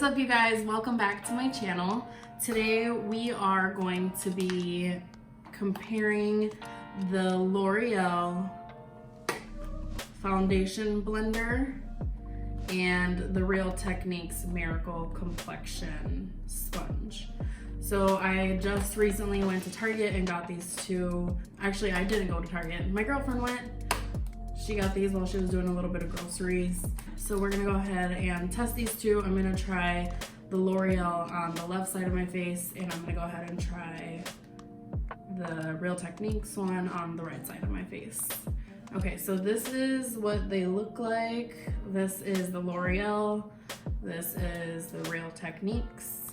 up, you guys? Welcome back to my channel. Today we are going to be comparing the L'Oreal foundation blender and the Real Techniques Miracle Complexion sponge. So I just recently went to Target and got these two. Actually, I didn't go to Target. My girlfriend went. She got these while she was doing a little bit of groceries. So we're gonna go ahead and test these two. I'm gonna try the L'Oreal on the left side of my face, and I'm gonna go ahead and try the Real Techniques one on the right side of my face. Okay, so this is what they look like. This is the L'Oreal. This is the Real Techniques.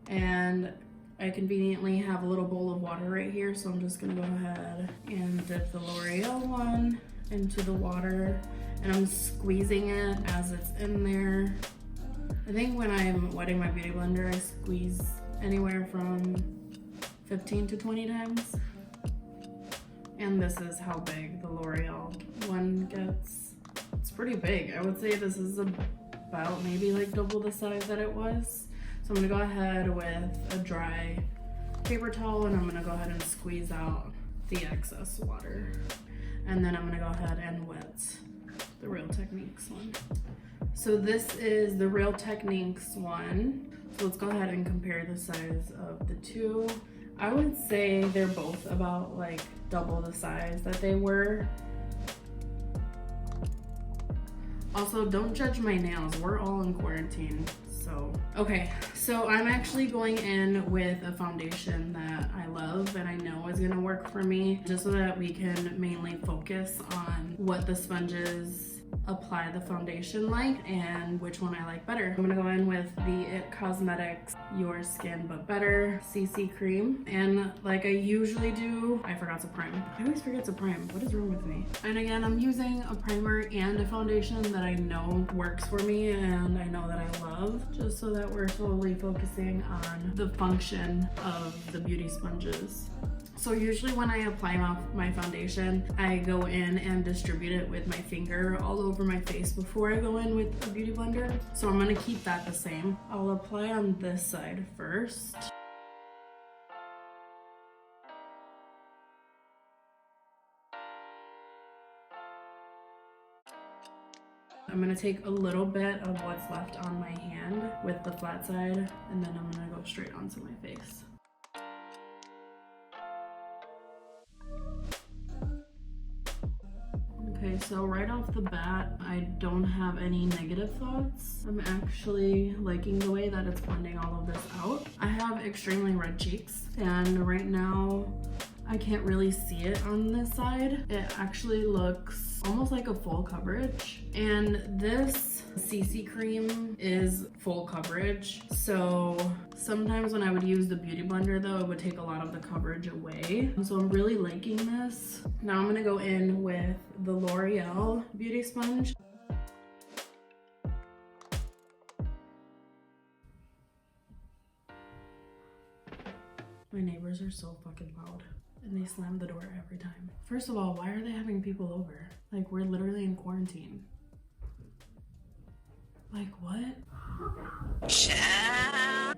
And I conveniently have a little bowl of water right here, so I'm just gonna go ahead and dip the L'Oreal one into the water, and I'm squeezing it as it's in there. I think when I'm wetting my beauty blender, I squeeze anywhere from 15 to 20 times. And this is how big the L'Oreal one gets. It's pretty big. I would say this is about maybe like double the size that it was. So I'm gonna go ahead with a dry paper towel, and I'm gonna go ahead and squeeze out the excess water. And then I'm gonna go ahead and wet the Real Techniques one. So this is the Real Techniques one. So let's go ahead and compare the size of the two. I would say they're both about like double the size that they were. Also, don't judge my nails. We're all in quarantine. So, okay, so I'm actually going in with a foundation that I love and I know is gonna work for me, just so that we can mainly focus on what the sponges apply the foundation like and which one I like better. I'm gonna go in with the It Cosmetics Your Skin But Better CC Cream, and like I usually do, I forgot to prime. I always forget to prime. What is wrong with me? And again, I'm using a primer and a foundation that I know works for me and I know that I love, just so that we're solely focusing on the function of the beauty sponges. So usually when I apply my foundation, I go in and distribute it with my finger all over my face before I go in with a beauty blender. So I'm gonna keep that the same. I'll apply on this side first. I'm gonna take a little bit of what's left on my hand with the flat side, and then I'm gonna go straight onto my face. Okay, so right off the bat, I don't have any negative thoughts. I'm actually liking the way that it's blending all of this out. I have extremely red cheeks, and right now, I can't really see it on this side. It actually looks almost like a full coverage, and this CC cream is full coverage. So sometimes when I would use the beauty blender though, it would take a lot of the coverage away. So I'm really liking this. Now I'm gonna go in with the L'Oreal beauty sponge. My neighbors are so fucking loud, and they slam the door every time. First of all, why are they having people over? Like, we're literally in quarantine. Like, what?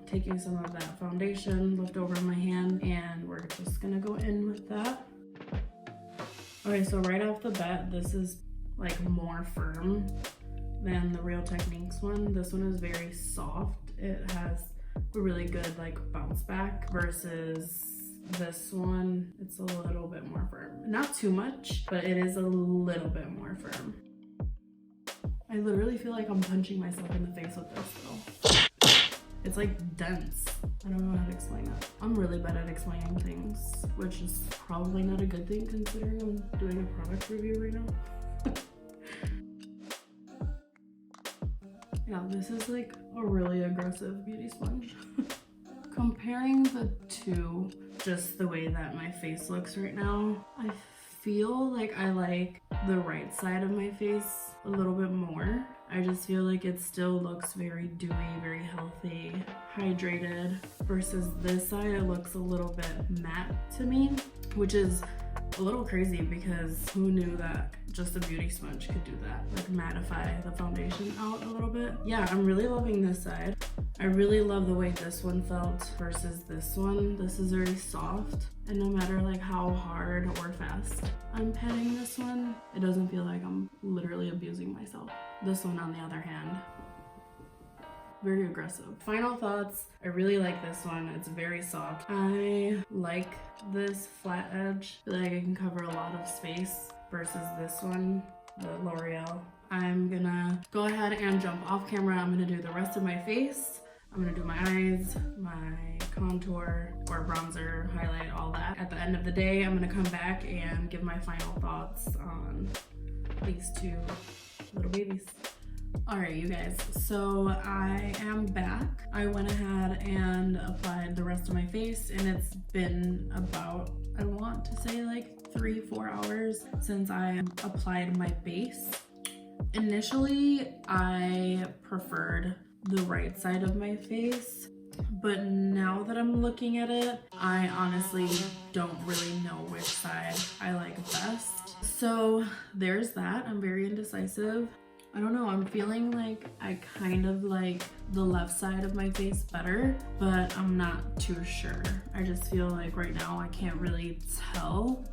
Taking some of that foundation left over in my hand, and we're just gonna go in with that. Okay, so right off the bat, this is like more firm than the Real Techniques one. This one is very soft. It has a really good like bounce back, versus this one, it's a little bit more firm. Not too much, but it is a little bit more firm. I literally feel like I'm punching myself in the face with this though. It's like dense. I don't know how to explain it. I'm really bad at explaining things, which is probably not a good thing considering I'm doing a product review right now. Yeah, this is like a really aggressive beauty sponge. Comparing the two, just the way that my face looks right now, I feel like I like the right side of my face a little bit more. I just feel like it still looks very dewy, very healthy, hydrated, versus this side, it looks a little bit matte to me, which is a little crazy because who knew that just a beauty sponge could do that, like mattify the foundation out a little bit. Yeah, I'm really loving this side. I really love the way this one felt versus this one. This is very soft, and no matter like how hard or fast I'm patting this one, it doesn't feel like I'm literally abusing myself. This one, on the other hand, very aggressive. Final thoughts, I really like this one. It's very soft. I like this flat edge. I feel like I can cover a lot of space versus this one, the L'Oreal. I'm gonna go ahead and jump off camera. I'm gonna do the rest of my face. I'm gonna do my eyes, my contour or bronzer, highlight, all that. At the end of the day, I'm gonna come back and give my final thoughts on these two little babies. All right, you guys, so I am back. I went ahead and applied the rest of my face, and it's been about, I want to say like 3-4 hours since I applied my base. Initially, I preferred the right side of my face, but now that I'm looking at it, I honestly don't really know which side I like best. So there's that. I'm very indecisive. I don't know, I'm feeling like I kind of like the left side of my face better, but I'm not too sure. I just feel like right now I can't really tell.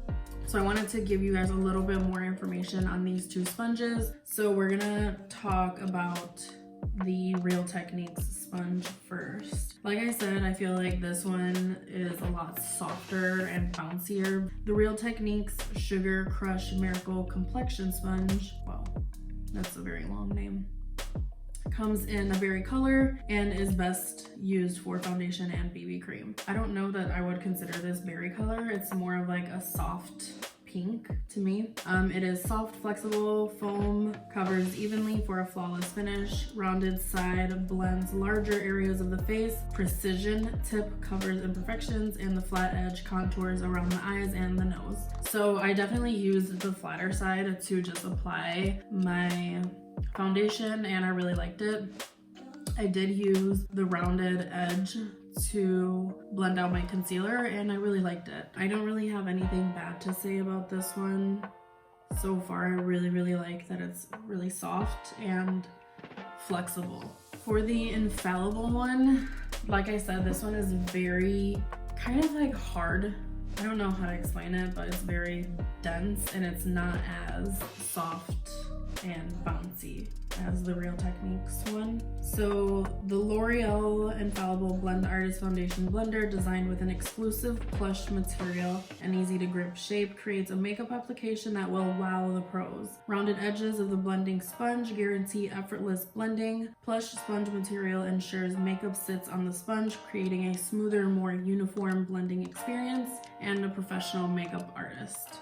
So I wanted to give you guys a little bit more information on these two sponges. So we're gonna talk about the Real Techniques sponge first. Like I said, I feel like this one is a lot softer and bouncier. The Real Techniques Sugar Crush Miracle Complexion Sponge, wow, that's a very long name, comes in a berry color and is best used for foundation and BB cream. I don't know that I would consider this berry color. It's more of like a soft pink to me. It is soft, flexible, foam, covers evenly for a flawless finish. Rounded side blends larger areas of the face. Precision tip covers imperfections, and the flat edge contours around the eyes and the nose. So I definitely used the flatter side to just apply my foundation, and I really liked it. I did use the rounded edge to blend out my concealer, and I really liked it. I don't really have anything bad to say about this one so far. I really like that it's really soft and flexible. For the Infallible one, like I said, this one is very kind of like hard. I don't know how to explain it, but it's very dense and it's not as soft and bouncy as the Real Techniques one. So the L'Oreal Infallible Blend Artist Foundation Blender, designed with an exclusive plush material and easy to grip shape, creates a makeup application that will wow the pros. Rounded edges of the blending sponge guarantee effortless blending. Plush sponge material ensures makeup sits on the sponge, creating a smoother, more uniform blending experience, and a professional makeup artist.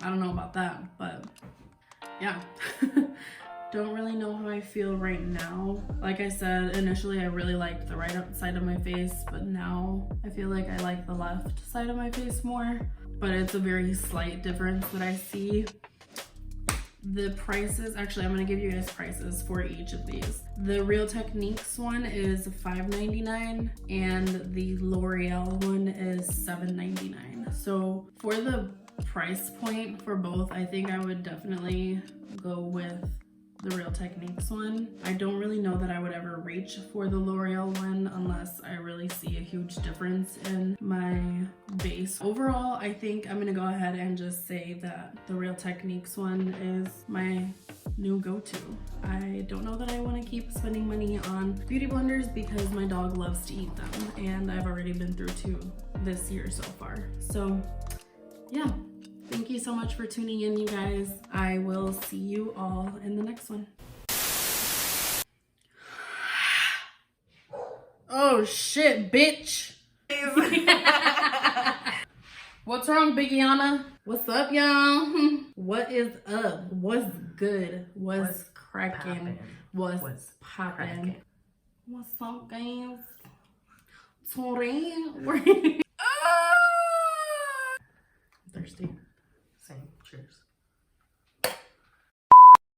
I don't know about that, but yeah. Don't really know how I feel right now. Like I said, initially I really liked the right side of my face, but now I feel like I like the left side of my face more. But it's a very slight difference that I see. The prices, actually I'm gonna give you guys prices for each of these. The Real Techniques one is $5.99 and the L'Oreal one is $7.99. So for the price point for both, I think I would definitely go with the Real Techniques one. I don't really know that I would ever reach for the L'Oreal one unless I really see a huge difference in my base. Overall, I think I'm gonna go ahead and just say that the Real Techniques one is my new go-to. I don't know that I want to keep spending money on beauty blenders because my dog loves to eat them, and I've already been through 2 this year so far. So yeah. Thank you so much for tuning in, you guys. I will see you all in the next one. Oh shit, bitch. What's wrong, Big Yana? What's up, y'all? What is up? What's good? What's cracking? What's popping? What's up, guys? Sorry. Thirsty. Same. Cheers.